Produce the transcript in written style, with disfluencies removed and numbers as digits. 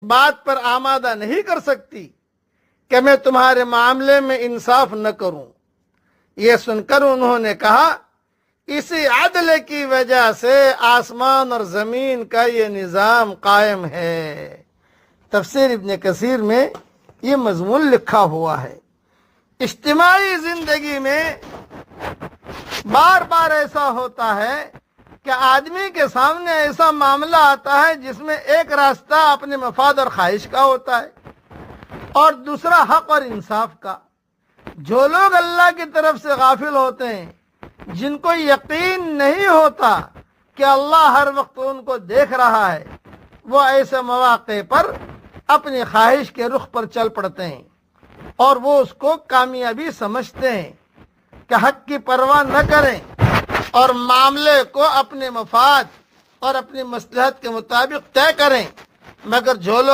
بات پر آمادہ نہیں کر سکتی کہ میں تمہارے معاملے میں انصاف نہ کروں۔ یہ سن کر انہوں نے کہا اسی عدل کی وجہ سے آسمان اور زمین کا یہ نظام قائم ہے۔ تفسیر ابن کثیر میں یہ مضمون لکھا ہوا ہے۔ اجتماعی زندگی میں بار بار ایسا ہوتا ہے کہ آدمی کے سامنے ایسا معاملہ آتا ہے جس میں ایک راستہ اپنے مفاد اور خواہش کا ہوتا ہے اور دوسرا حق اور انصاف کا۔ جو لوگ اللہ کی طرف سے غافل ہوتے ہیں، جن کو یقین نہیں ہوتا کہ اللہ ہر وقت ان کو دیکھ رہا ہے، وہ ایسے مواقع پر اپنی خواہش کے رخ پر چل پڑتے ہیں اور وہ اس کو کامیابی سمجھتے ہیں کہ حق کی پرواہ نہ کریں اور معاملے کو اپنے مفاد اور اپنی مصلحت کے مطابق طے کریں۔ مگر جو لوگ